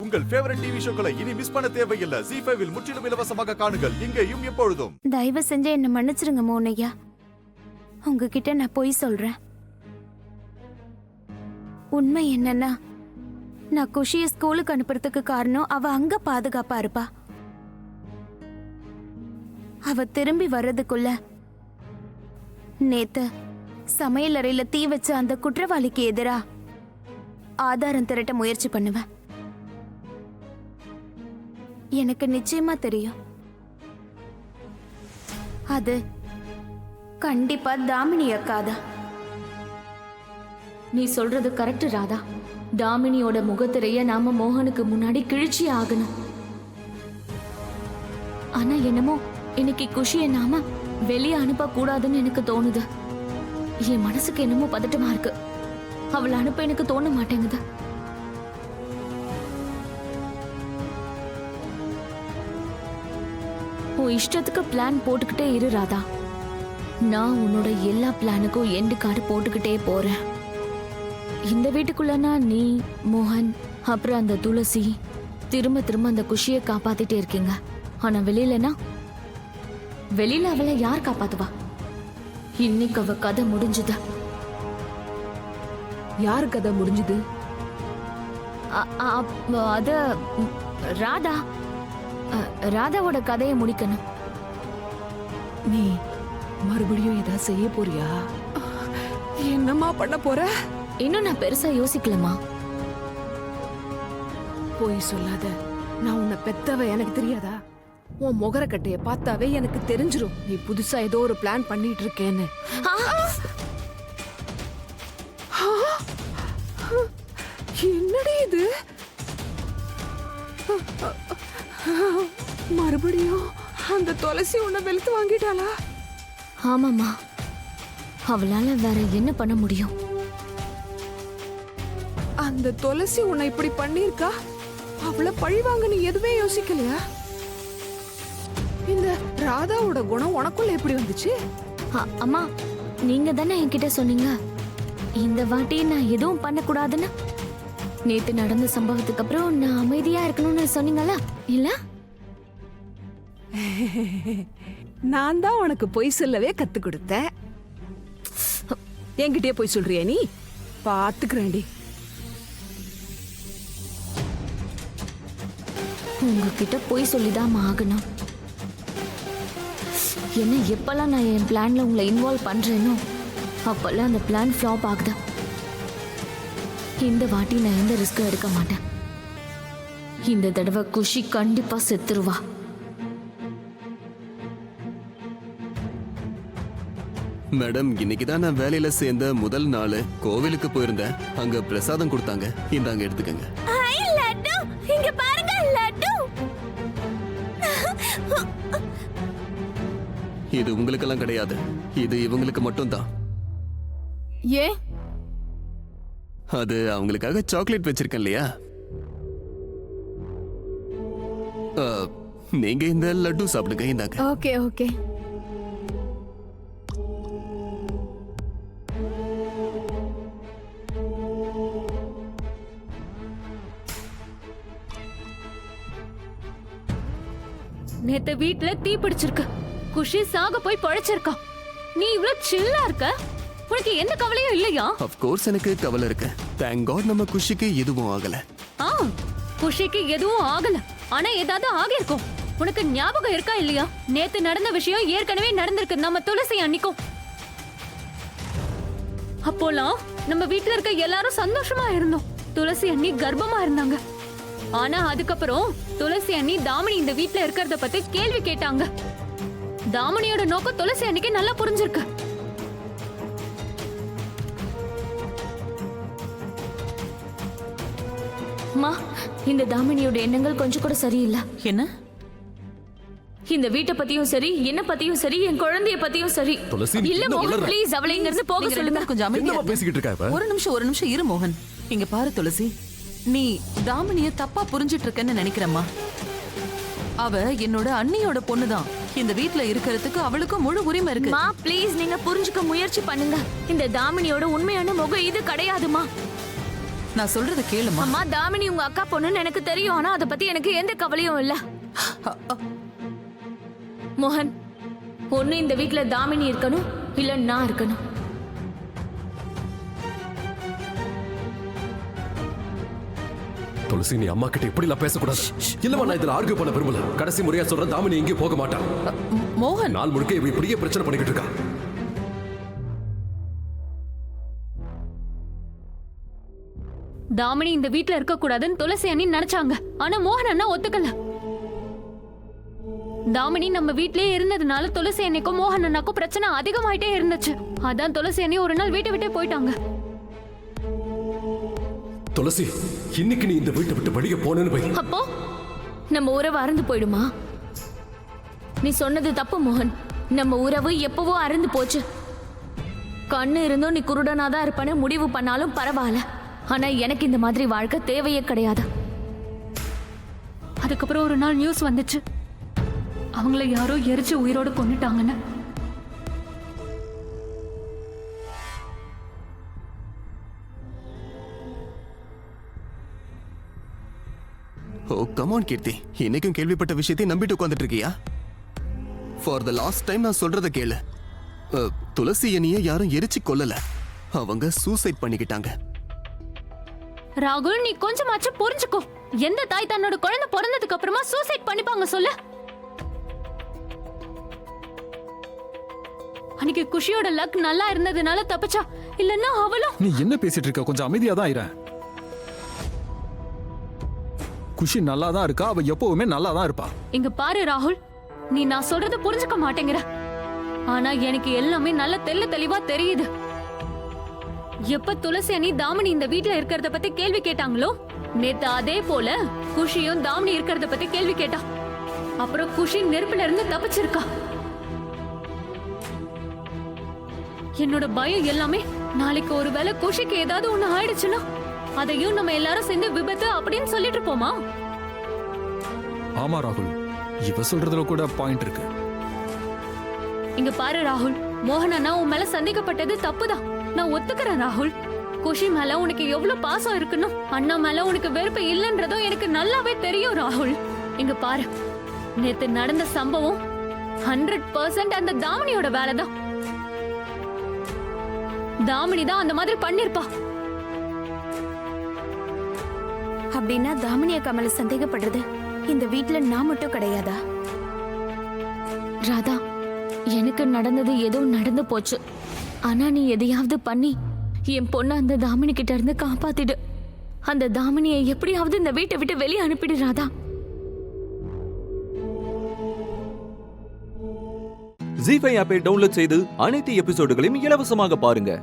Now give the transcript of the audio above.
உங்கள் favourite TV ஷோக்களை இனி miss பண்ண தேவையில்லை. ZEE5 இல் முற்றிலும் இலவசமாக காணுங்கள். இங்கேயும் எப்பொழுதும். தயவு செஞ்சு என்ன மன்னிச்சிருங்க மோனையா. உங்ககிட்ட நான் பொய் சொல்றேன். உண்மை என்னன்னா, நான் குஷிய ஸ்கூலுக்கு அனுப்புறதுக்கு காரணம் அவ அங்க பாதுகாப்பா இருப்பா. அவ திரும்பி வர்றதுக்குள்ள நேத்து சமையல் அறையில தீ வச்ச அந்த குற்றவாளிக்கு எதிரா ஆதாரம் திரட்ட முயற்சி பண்ணுவேன். எனக்கு நிச்சயமா தெரியும், அது கண்டிப்பா தாமினி அக்காதான். நீ சொல்றது கரெக்ட் ராதா. தாமினியோட முகத்திரைய நாம மோகனுக்கு முன்னாடி கிழிச்சி ஆகணும். ஆனா என்னமோ இன்னைக்கு குஷியை நாம வெளியே அனுப்ப கூடாதுன்னு எனக்கு தோணுது. என் மனசுக்கு என்னமோ பதட்டமா இருக்கு. அவளை அனுப்ப எனக்கு தோண மாட்டேங்குது. உன் இஷ்டத்துக்கு பிளான் போட்டுக்கிட்டே இரு ராதா. நான் உன்னோட எல்லா பிளானுக்கும் எண்டு கார்டு போட்டுக்கிட்டே போறேன். இந்த வீட்டுக்குள்ளனா நீ, மோகன், அப்புறம் அந்த துளசி திரும்ப திரும்ப அந்த குஷியை காப்பாத்திட்டே இருக்கீங்க. ஆனா வெளியில அவளை யார் காப்பாத்துவா? இன்னைக்கு அவ கதை முடிஞ்சுது. யார் கதை முடிஞ்சுது? அது ராதா. ராதாவோட கதையை முடிக்கணும். நீ மறுபடியும் ஏதாவது செய்ய போறியா? என்னம்மா பண்ண போற? இன்னும் நான் பெருசா யோசிக்கலமா. போய் சொல்லாத. நான் உன்னை பெத்தவ எனக்கு தெரியாதா? உன் முகரக்கட்டைய பார்த்தாவே எனக்கு தெரிஞ்சிரும் நீ புதுசா ஏதோ ஒரு பிளான் பண்ணிட்டு இருக்கேன்னு. என்னடி இது? மறுபடியும் அந்த துளசி உன்னை வெளுத்து வாங்கிட்டாளா? ஆமாமா, அவளால வேற என்ன பண்ண முடியும்? அந்த துளசி உன்னை இப்படி பண்ணிருக்கா? அவளை பழி வாங்க நீ எதுவுமே யோசிக்கலையா? இந்த ராதாவோட குணம் உனக்குள்ள எப்படி வந்துச்சு? அம்மா, நீங்க தானே என்கிட்ட சொன்னீங்க இந்த வாட்டி நான் எதுவும் பண்ணக்கூடாதுன்னு. நேத்து நடந்த சம்பவத்துக்கு அப்புறம் நான் அமைதியா இருக்கணும்னு சொன்னீங்களா இல்ல? நான் தான் உனக்கு பொய் சொல்லவே கத்து கொடுத்தேன். என்கிட்டயே பொய் சொல்றியா நீ? பாத்துக்கிறேன்டி. உங்ககிட்ட பொய் சொல்லிதான் ஆகணும். என்ன எப்பெல்லாம் நான் என் பிளான்ல உங்களை இன்வால்வ் பண்றேனோ அப்பெல்லாம் அந்த பிளான் ஃப்ளாப் ஆகுது. இந்த வாட்டி நான் எந்த ரிஸ்க்கும் எடுக்க மாட்டேன். இந்த தடவை குஷி கண்டிப்பா செத்துருவா. மேடம், இன்னைக்குதான் நான் வேலையில சேர்ந்த முதல் நாள். கோவிலுக்கு போயிருந்தேன். அங்க பிரசாதம் கொடுத்தாங்க. இந்தாங்க எடுத்துக்கங்க. இங்க பாருங்க, லட்டு. இது உங்களுக்கெல்லாம் கிடையாது, இது இவங்களுக்கு மட்டும்தான். ஏன்? அது அவங்களுக்காக சாக்லேட் வச்சிருக்கேன் இல்லையா? நீங்க இந்த லட்டு சாப்பிடுங்க. இந்தாங்க. Okay okay. நேத்து வீட்டுல தீ பிடிச்சிருக்கு. குஷி சாக போய் பழைச்சிருக்கா. நீ இவ்வளவு சில்லா இருக்க. உனக்கு எந்த கவலையும் இல்லையா? ஆஃப் கோர்ஸ் எனக்கு கவலை இருக்கு. தேங்க் காட் நம்ம குஷிக்கு எதுவும் ஆகல. குஷிக்கு எதுவும் ஆகல. ஆனா ஏதாவது ஆகிருக்கும். உனக்கு ஞாபகம் இருக்கா இல்லையா? நேத்து நடந்த விஷயம் ஏற்கனவே நடந்திருக்கு. நம்ம துளசி அன்னிக்கும். அப்போலாம் நம்ம வீட்டுல இருக்க எல்லாரும் சந்தோஷமா இருந்தோம். துளசி அண்ணி கர்ப்பமா இருந்தாங்க. ஆனா அதுக்கப்புறம் துளசி அண்ணி தாமினி இந்த வீட்டுல இருக்கிறத பத்தி கேள்வி கேட்டாங்க. தாமினியோட நோக்கம் துளசி அன்னிக்கு நல்லா புரிஞ்சிருக்கு. அம்மா, இந்த தாமினியோட எண்ணங்கள் கொஞ்சம் கூட சரியில்லை. என்ன? இந்த வீட்டை பத்தியும் சரி, என்ன பத்தியும் சரி, என் குழந்தைய பத்தியும் சரி. இல்ல மோகன், ப்ளீஸ் அவளை இங்க இருந்து போக சொல்லுங்க. கொஞ்சம் அமைதியா பேசிக்கிட்டு இருக்கா? ஒரு நிமிஷம் இரு மோகன். இங்க பாரு துளசி, நீ தாமினிய தப்பா புரிஞ்சிட்டு இருக்கன்னு நினைக்கிறம்மா. அவ என்னோட அண்ணியோட பொண்ணுதான். இந்த வீட்ல இருக்கிறதுக்கு அவளுக்கு முழு உரிமை இருக்கு. மா ப்ளீஸ் நீங்க புரிஞ்சுக்க முயற்சி பண்ணுங்க. இந்த தாமினியோட உண்மையான முகம் இது கிடையாதுமா. நான் சொல்றத கேளுமா. அம்மா, தாமினி உங்க அக்கா பொண்ணுன்னு எனக்கு தெரியும். ஆனா அதை பத்தி எனக்கு எந்த கவலையும் இல்ல. மோகன், ஒண்ணு இந்த வீட்ல தாமினி இருக்கணும், இல்ல நான் இருக்கணும். துளசி, நீ அம்மா கிட்ட இப்படி எல்லாம் பேசக்கூடாது. இல்லவா, நான் இதுல ஆர்கியூ பண்ண விரும்பல. கடைசி முறையா சொல்றேன், தாமினி எங்கேயும் போக மாட்டான். மோகன், நாள் முழுக்க இவ இப்படியே பிரச்சனை பண்ணிக்கிட்டு இருக்கா. தாமினி இந்த வீட்ல இருக்க கூடாதுன்னு துளசி அண்ணி நினைச்சாங்க. ஆனா மோகன் அண்ணா ஒத்துக்கல. தாமினி நம்ம வீட்லயே இருந்ததுனால துளசி அண்ணிக்கும் மோகன் அண்ணாக்கும் பிரச்சனை அதிகமாயிட்டே இருந்துச்சு. அதான் துளசி அண்ணி ஒரு நாள் வீட்டை விட்டே போயிட்டாங்க. துளசி, இன்னைக்கு நீ இந்த வீட்டை விட்டு வெளியே போனேன்னு வை. அப்போ நம்ம உறவு அறுந்து போயிடுமா? நீ சொன்னது தப்பு மோகன். நம்ம உறவு எப்பவோ அறுந்து போச்சு. கண்ணு இருந்தும் நீ குருடனாதான் இருப்பேன்னு முடிவு பண்ணாலும் பரவாயில்ல. ஆனா எனக்கு இந்த மாதிரி வாழ்க்கை தேவையே கிடையாது. அதுக்கப்புறம் ஒரு நாள் நியூஸ் வந்துச்சு, அவங்கள யாரோ எரிச்சு உயிரோடு கொன்னுட்டாங்கன்னு. ஓ கமான் கீர்த்தி, இன்னைக்கும் கேள்விப்பட்ட விஷயத்தை நம்பிட்டு உட்காந்துட்டு இருக்கியா? ஃபார் த லாஸ்ட் டைம் நான் சொல்றத கேளு. துளசி அண்ணிய யாரும் எரிச்சு கொல்லல, அவங்க சூசைட் பண்ணிக்கிட்டாங்க. ராகுல், நீ கொஞ்சமாச்சும் புரிஞ்சுக்கோ. எந்த தாய் தன்னோட குழந்தை பிறந்ததுக்கு அப்புறமா சூசைட் பண்ணிப்பாங்க சொல்லு? அன்னைக்கு குஷியோட லக் நல்லா இருந்ததுனால தப்பிச்சா, இல்லன்னா அவளும். நீ என்ன பேசிட்டு இருக்க? கொஞ்சம் அமைதியா தான் இரு. குஷி நல்லா தான் இருக்கா, அவ எப்பவுமே நல்லா தான் இருப்பா. இங்க பாரு ராகுல், நீ நான் சொல்றத புரிஞ்சுக்க மாட்டேங்கிற. ஆனா எனக்கு எல்லாமே நல்ல தெளிவா தெரியுது. எப்ப துளசி அணி தாமினி இந்த வீட்ல இருக்கிறத பத்தி கேள்வி கேட்டாங்களோ, நேத்து அதே போல குஷியும் தாமினி இருக்கிறத பத்தி கேள்வி கேட்டா. அப்புறம் குஷி நெருப்புல இருந்து தப்பிச்சிருக்கா. என்னோட பயம் எல்லாமே, நாளைக்கு ஒருவேளை குஷிக்கு ஏதாவது ஒண்ணு ஆயிடுச்சுன்னா அதையும் நம்ம எல்லாரும் சேர்ந்து விபத்து அப்படின்னு சொல்லிட்டு இருப்போமா? ஆமா ராகுல், இவ சொல்றதுல கூட பாயிண்ட் இருக்கு. இங்க பாரு ராகுல், மோகன் அண்ணா உன் மேல சந்தேகப்பட்டது தப்புதான். நான் ஒத்துக்கிறேன் ராகுல். குஷி மேல உனக்கு எவ்வளவு பாசம் இருக்குன்னு, அண்ணா மேல உனக்கு வெறுப்பு இல்லைன்றதும் எனக்கு நல்லாவே தெரியும் ராகுல். இங்க பாரு, நேத்து நடந்த சம்பவம் 100% அந்த தாமினியோட வேலைதான். தாமினி தான் அந்த மாதிரி பண்ணிருப்பா. அப்படின்னா தாமினி அக்கா மேல சந்தேகப்படுறது இந்த வீட்ல நான் மட்டும் கிடையாதா? ராதா, எனக்கு நடந்தது ஏதோ நடந்து போச்சு. ஆனா நீ எதையாவது பண்ணி என் பொண்ணு அந்த தாமினி கிட்ட இருந்து காப்பாத்திடு. அந்த தாமினியை எப்படியாவது இந்த வீட்டை விட்டு வெளியே அனுப்பிடு ராதா. ஜீ5 ஆப்பை டவுன்லோட் செய்து அனைத்து எபிசோடுகளையும் இலவசமாக பாருங்க.